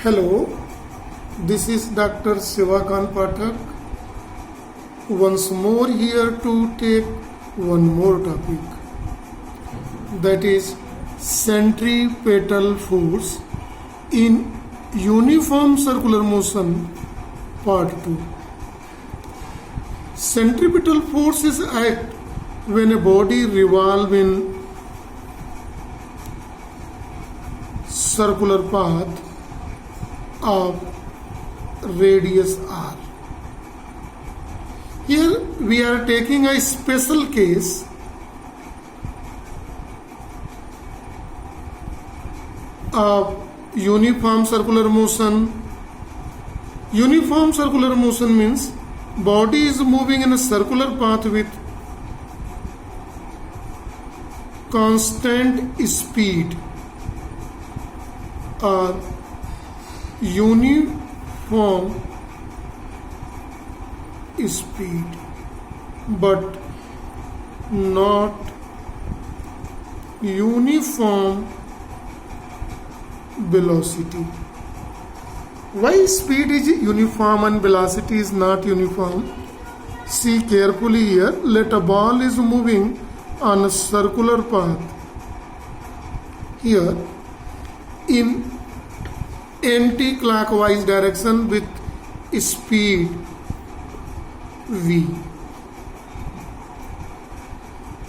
Hello, this is Dr. Sivakan Pathak. Once more here to take one more topic, that is centripetal force in uniform circular motion, part 2. Centripetal force is act when a body revolves in circular path of radius r. Here we are taking a special case of uniform circular motion. Uniform circular motion means body is moving in a circular path with constant speed or uniform speed but not uniform velocity. Why speed is uniform and velocity is not uniform? See carefully here. Let a ball is moving on a circular path here in anti-clockwise direction with speed v.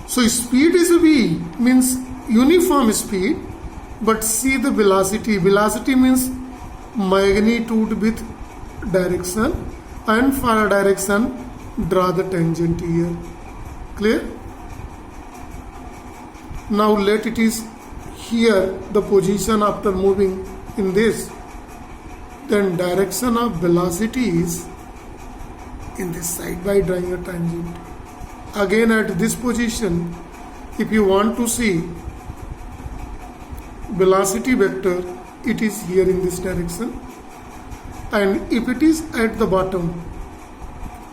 So speed is v means uniform speed, but see the velocity. Velocity means magnitude with direction, and for direction draw the tangent here. Clear? Now let it is here the position after moving in this, then direction of velocity is in this side by drawing a tangent. Again at this position, if you want to see velocity vector, it is here in this direction, and if it is at the bottom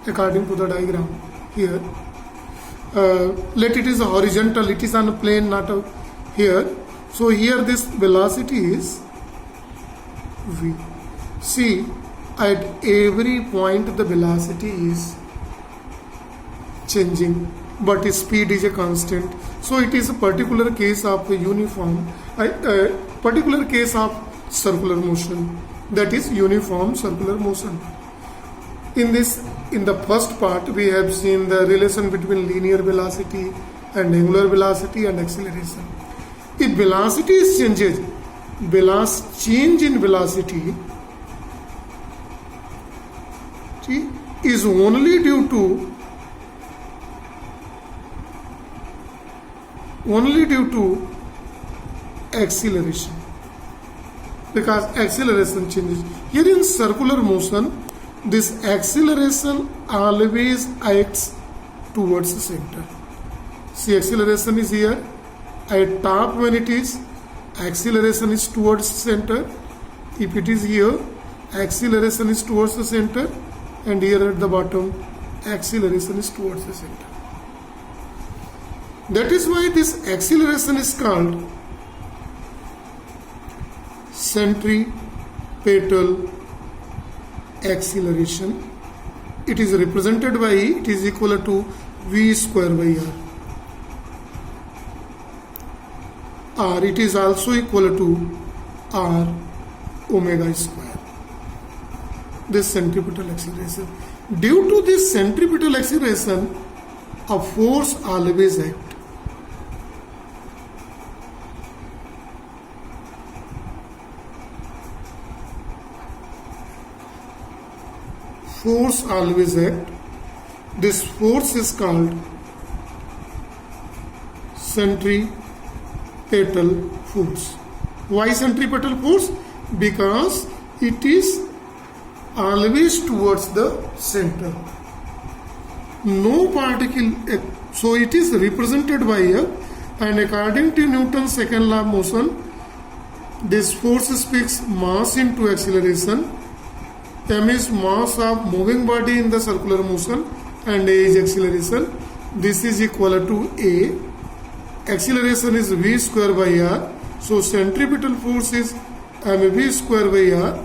according to the diagram here, let it is horizontal, it is on a plane, not a here. So here this velocity is v. See, at every point the velocity is changing, but speed is a constant. So it is a particular case of a uniform, a particular case of circular motion, that is uniform circular motion. In the first part we have seen the relation between linear velocity and angular velocity and acceleration. If velocity is changes, change in velocity is only due to acceleration, because acceleration changes. Here in circular motion, this acceleration always acts towards the center. See, acceleration is here at top. When it is, acceleration is towards the center. If it is here, acceleration is towards the center, and here at the bottom, acceleration is towards the center. That is why this acceleration is called centripetal acceleration. It is represented by E, it is equal to v square by r, or it is also equal to r omega square. This centripetal acceleration. Due to this centripetal acceleration, a force always acts. Force always acts. This force is called centripetal force. Why centripetal force? Because it is always towards the center. No particle, so it is represented by a, and according to Newton's second law of motion, this force speaks mass into acceleration. M is mass of moving body in the circular motion, and A is acceleration. This is equal to A. Acceleration is v square by r. So centripetal force is mv square by r.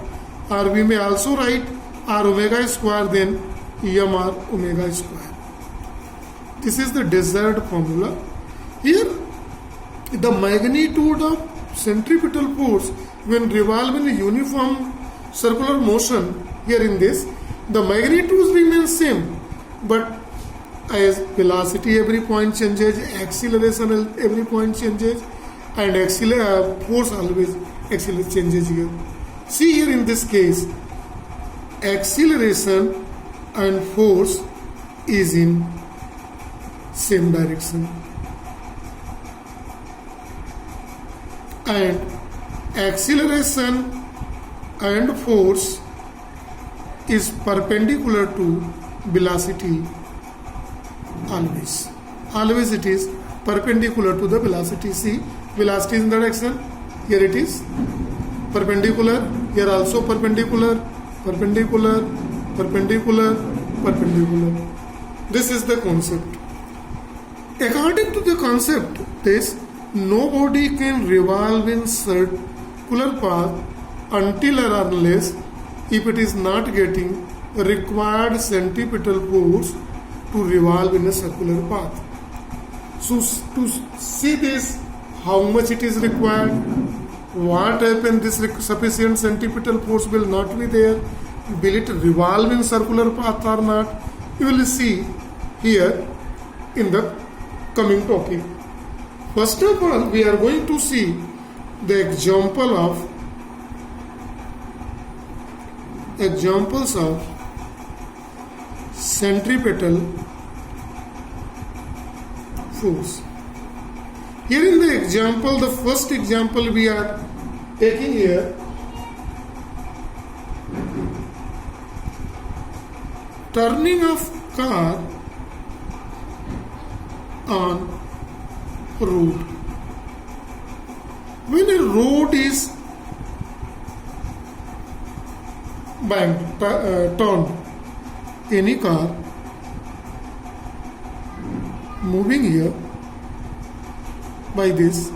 or we may also write r omega square then m r omega square. This is the desired formula. Here the magnitude of centripetal force when revolving in a uniform circular motion, here in this the magnitudes remain same, but as velocity every point changes, acceleration every point changes, and force always changes here. See here in this case, acceleration and force is in same direction, and acceleration and force is perpendicular to velocity. Always it is perpendicular to the velocity. See, velocity is in the direction, here it is perpendicular, here also perpendicular, perpendicular, perpendicular, perpendicular. This is the concept. According to the concept, this nobody can revolve in circular path until or unless if it is not getting required centripetal force to revolve in a circular path. So to see this, how much it is required, what happens, this sufficient centripetal force will not be there, will it revolve in circular path or not, you will see here in the coming topic. First of all, we are going to see the examples of centripetal force. Here in the example, the first example we are taking here, turning of car on road. When a road is turned, any car moving here by this,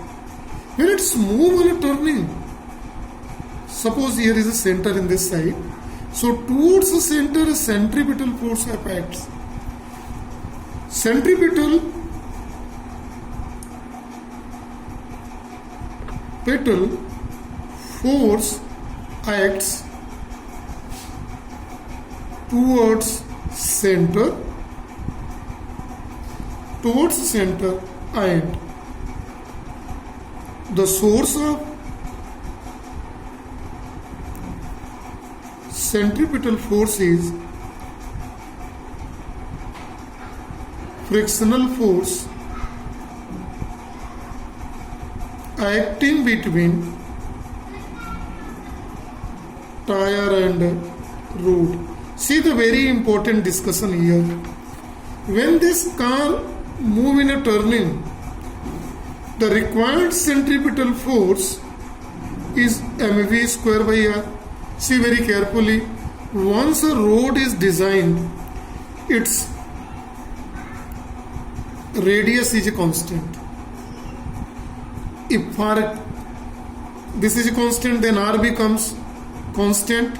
when it's moved on a turning, suppose here is a center in this side, so towards the center a centripetal force acts. Centripetal force acts towards center and the source of centripetal force is frictional force acting between tire and road. See the very important discussion here. When this car move in a turning, the required centripetal force is mv square by r. See very carefully. Once a road is designed, its radius is a constant. If for this is a constant, then r becomes constant.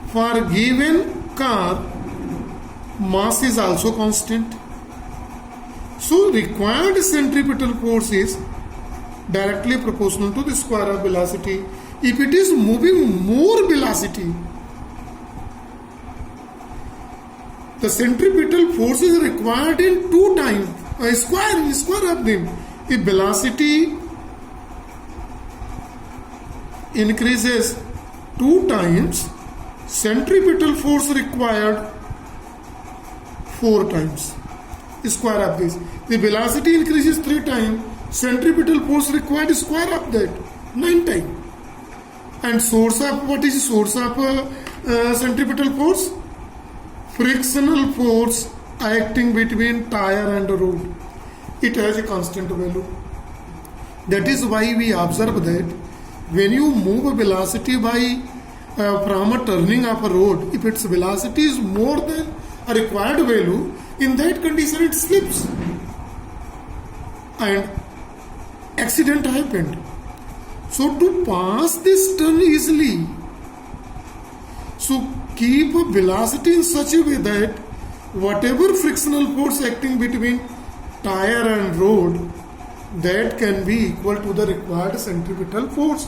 For given car, mass is also constant. So required centripetal force is directly proportional to the square of velocity. If it is moving more velocity, the centripetal force is required in 2 times, square of them. If velocity increases 2 times, centripetal force required 4 times, square of this. The velocity increases 3 times, centripetal force required square of that, 9 times. And source of, what is the source of centripetal force? Frictional force acting between tire and road. It has a constant value. That is why we observe that when you move a velocity by from a turning of a road, if its velocity is more than a required value, in that condition it slips and accident happened. So to pass this turn easily, So keep a velocity in such a way that whatever frictional force acting between tire and road, that can be equal to the required centripetal force.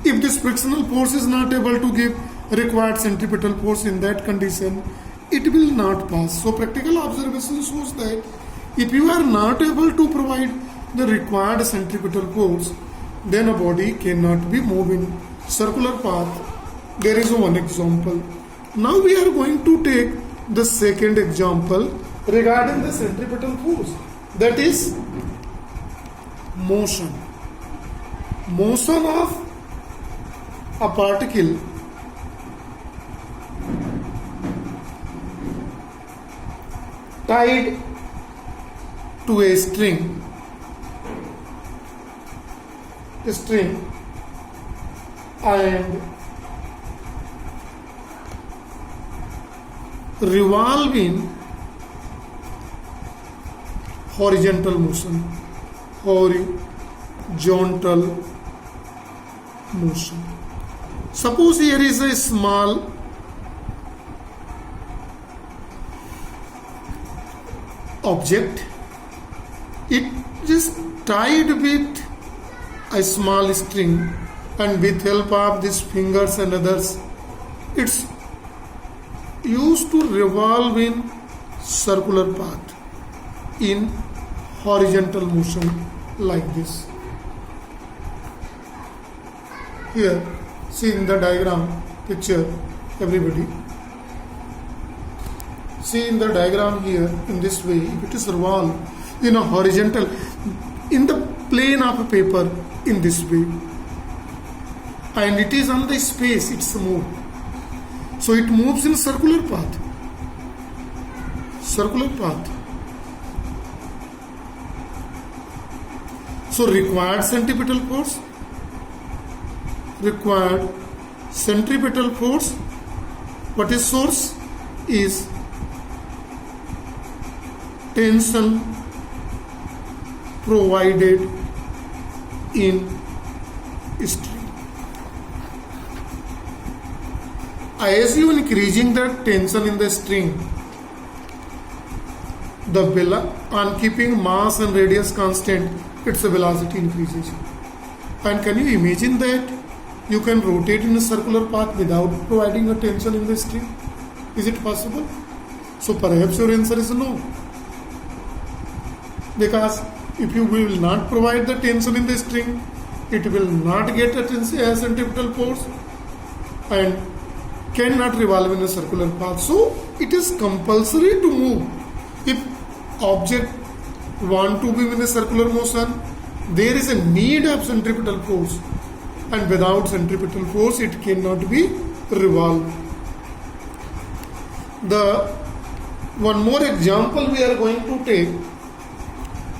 If this frictional force is not able to give required centripetal force, in that condition it will not pass. So practical observation shows that if you are not able to provide the required centripetal force, then a body cannot be moved in circular path. There is one example. Now we are going to take the second example regarding the centripetal force, that is motion. Motion of a particle tied to a string and revolving horizontal motion. Suppose here is a small object. It is tied with a small string, and with help of these fingers and others, it's used to revolve in circular path in horizontal motion like this. Here, see in the diagram picture, everybody. See in the diagram here, in this way, if it is revolved in a horizontal, in the plane of a paper, in this way, and it is on the space, it's moved. So it moves in circular path. So required centripetal force, what is source? Is tension provided in string. As you increasing the tension in the string, on keeping mass and radius constant, its velocity increases. And can you imagine that you can rotate in a circular path without providing a tension in the string? Is it possible? So perhaps your answer is no. Because if you will not provide the tension in the string, it will not get a centripetal force and cannot revolve in a circular path. So it is compulsory to move. If object want to be in a circular motion, there is a need of centripetal force, and without centripetal force it cannot be revolved. The one more example we are going to take,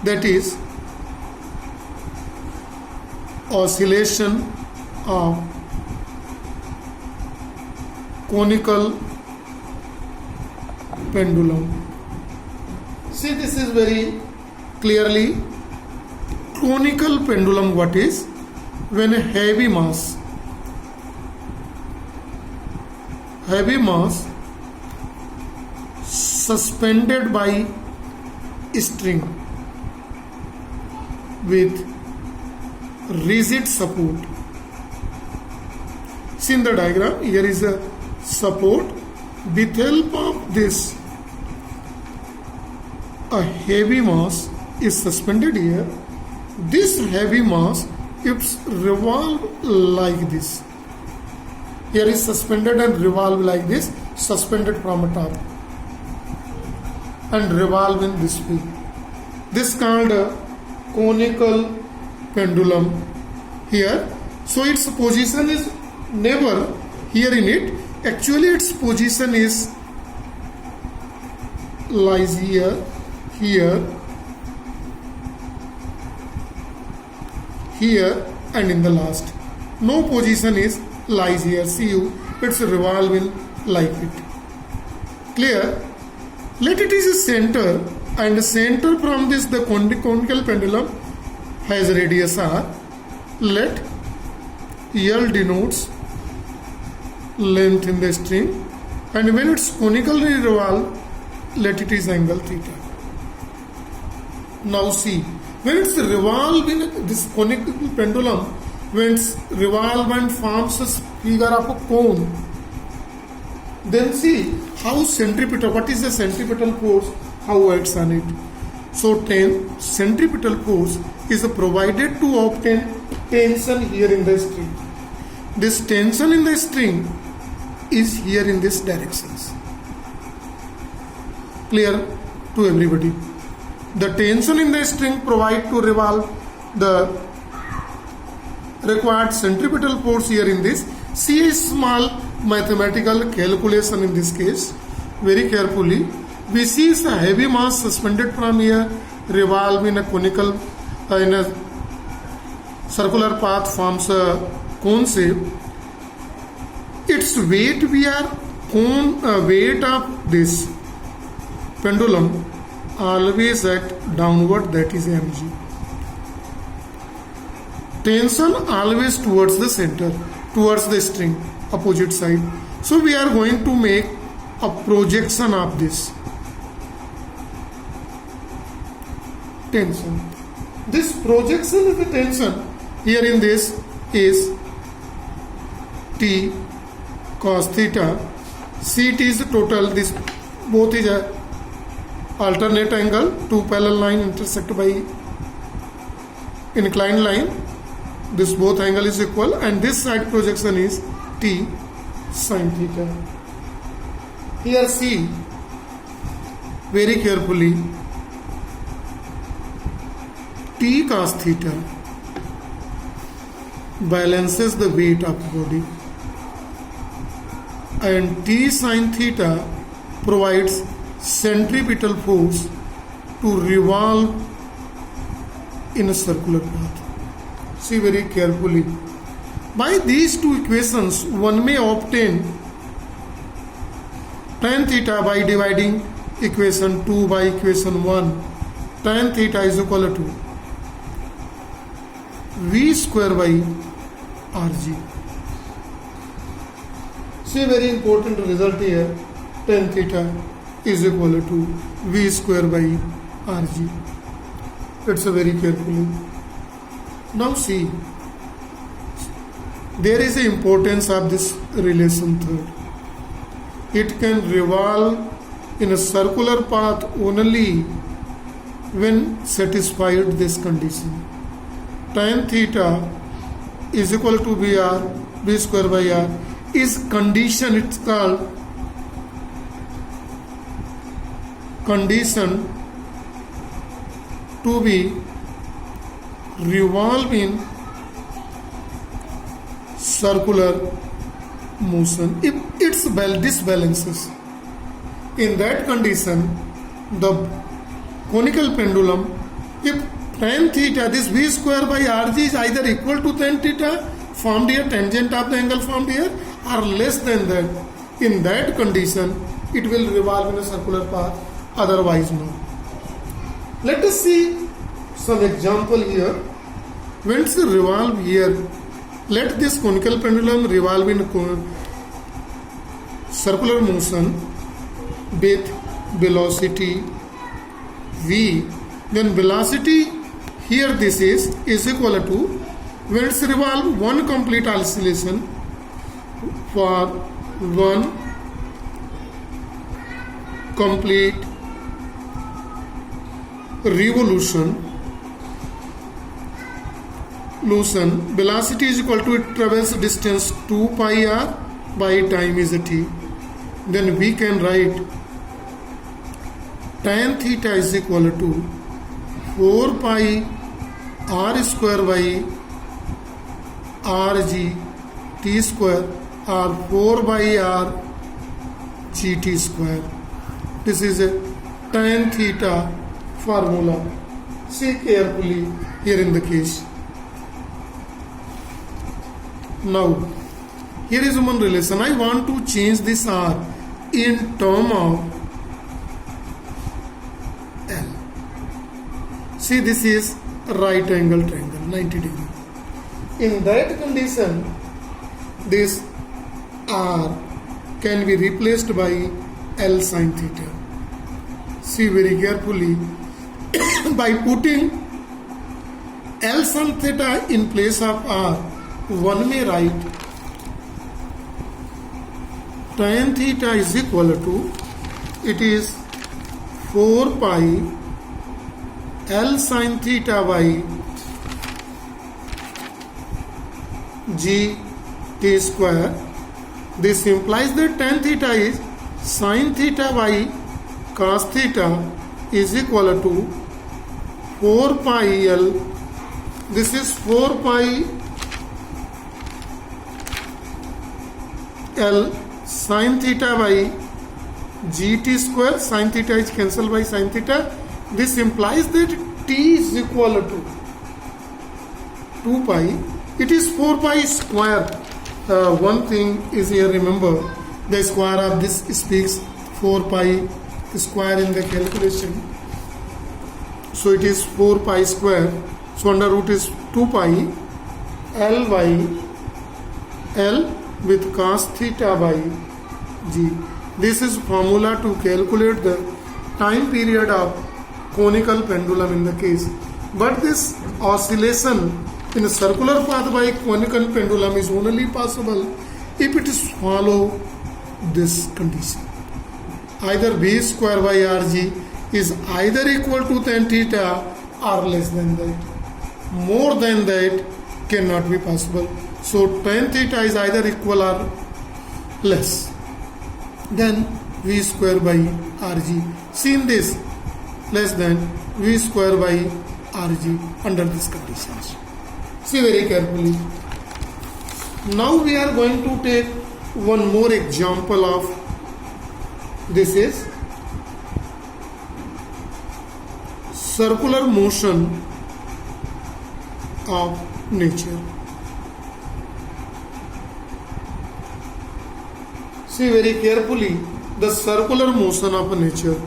that is oscillation of conical pendulum. See, this is very clearly conical pendulum. What is? When a heavy mass suspended by string with rigid support. See in the diagram, here is a support. With help of this, a heavy mass is suspended here. This heavy mass is revolved like this. Here is suspended and revolved like this, suspended from a top and revolve in this way. This called a conical pendulum here. So its position is never here in it. Actually its position is lies here, here, here, and in the last. No position is lies here. See you, it's revolving like it. Clear? Let it is a center, and the center from this, the conical pendulum has radius r. Let L denotes length in the string, and when it's conically revolved, let it is angle theta. Now see, when it's revolving, this conical pendulum, when it's revolved and forms a figure of a cone, then see how centripetal, what is the centripetal force, how acts on it. So centripetal force is provided to obtain tension here in the string. This tension in the string is here in this directions. Clear to everybody? The tension in the string provide to revolve the required centripetal force here in this. See a small mathematical calculation in this case. Very carefully. We see a heavy mass suspended from here, revolve in a conical, in a circular path, forms a cone shape. Its weight, we are weight of this pendulum always act downward, that is mg. Tension always towards the center, towards the string, opposite side. So we are going to make a projection of this tension. This projection of the tension here in this is T cos theta. Ct is the total. This both is a alternate angle. Two parallel line intersect by inclined line. This both angle is equal, and this side projection is T sin theta. Here see very carefully. T cos theta balances the weight of the body, and T sin theta provides centripetal force to revolve in a circular path. See very carefully. By these two equations, one may obtain tan theta by dividing equation 2 by equation 1. Tan theta is equal to V square by Rg. See very important result here. Tan theta is equal to V square by Rg. It's a very carefully. Now see, there is the importance of this relation third. It can revolve in a circular path only when satisfied this condition. Tan theta is equal to Vr, V square by R is condition, it's called condition to be revolve in circular motion. If it's disbalances, in that condition, the conical pendulum, if tan theta, this V square by Rg is either equal to tan theta formed here, tangent of the angle formed here, or less than that, in that condition, it will revolve in a circular path, otherwise no. Let us see some example here. When it's revolve here, let this conical pendulum revolve in circular motion with velocity v. Then velocity here this is equal to, when it's revolve, one complete oscillation for one complete revolution, velocity is equal to, it travels distance 2 pi r by time is a t. Then we can write tan theta is equal to 4 pi r square by rg t square, or 4 by r gt square. This is a tan theta formula. See carefully here in the case. Now, here is one relation. I want to change this r in term of L. See, this is right angle triangle, 90 degree. In that condition, this R can be replaced by L sin theta. See very carefully. By putting L sin theta in place of R, one may write tan theta is equal to, it is 4 pi L sin theta by G T square. This implies that tan theta is sin theta by cos theta is equal to 4 pi L. This is 4 pi L sin theta by gt square. Sin theta is cancelled by sin theta. This implies that t is equal to 2 pi. It is 4 pi square. One thing is here, remember, the square of this speaks 4 pi square in the calculation. So it is 4 pi square. So under root is 2 pi L by L with cos theta by G. This is formula to calculate the time period of conical pendulum in the case. But this oscillation in a circular path by conical pendulum is only possible if it is follow this condition. Either V square by Rg is either equal to tan theta or less than that. More than that cannot be possible. So tan theta is either equal or less than V square by Rg. See in this, less than V square by Rg under these conditions. See very carefully. Now we are going to take one more example of this is circular motion of nature. See very carefully the circular motion of nature.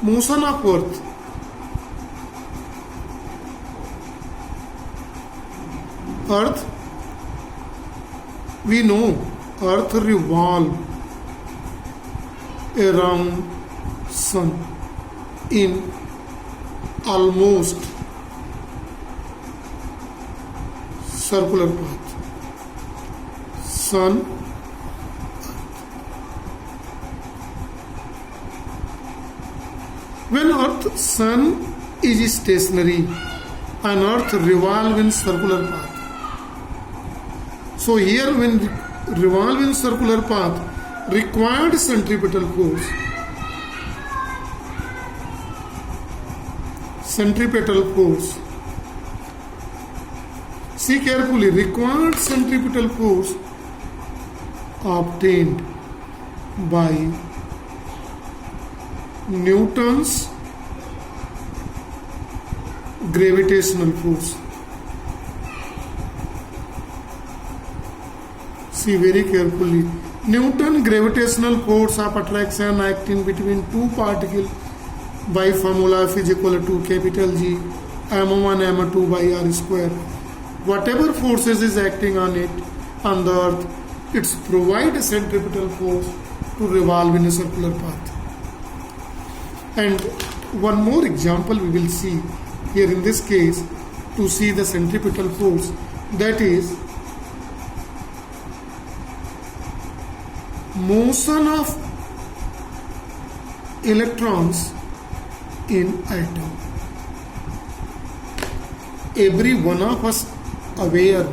Motion of earth. Earth, we know earth revolve around sun in almost circular path. Sun, when earth, sun is stationary and earth revolve in circular path. So here when revolve in circular path, required centripetal force. Centripetal force. See carefully, required centripetal force obtained by Newton's gravitational force. See very carefully. Newton gravitational force of attraction acting between two particles by formula F is equal to capital G m1 m2 by r square. Whatever forces is acting on it on the earth, it's provide a centripetal force to revolve in a circular path. And one more example we will see here in this case to see the centripetal force, that is motion of electrons in atom. Every one of us aware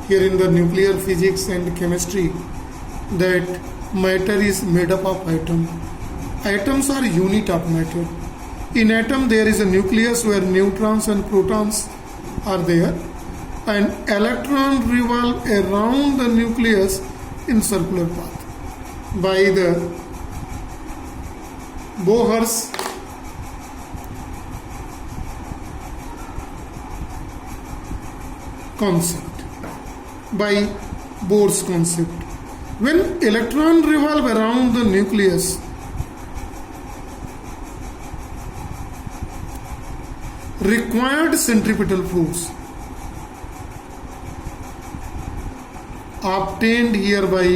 here in the nuclear physics and chemistry that matter is made up of atom. Atoms are unit of matter. In atom there is a nucleus where neutrons and protons are there, and electron revolve around the nucleus in circular path by the Bohr's concept. By Bohr's concept, when electron revolve around the nucleus, required centripetal force obtained here by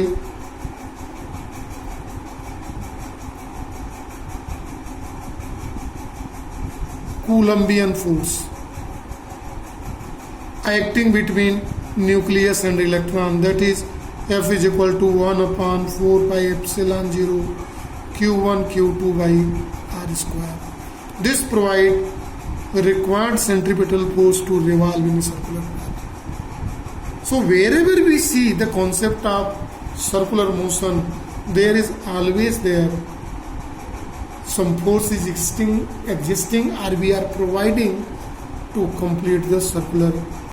Coulombian force acting between nucleus and electron, that is F is equal to 1 upon 4 pi epsilon 0 Q1 Q2 by R square. This provide required centripetal force to revolve in a circular path. So wherever we see the concept of circular motion, there is always there some force is existing or we are providing to complete the circular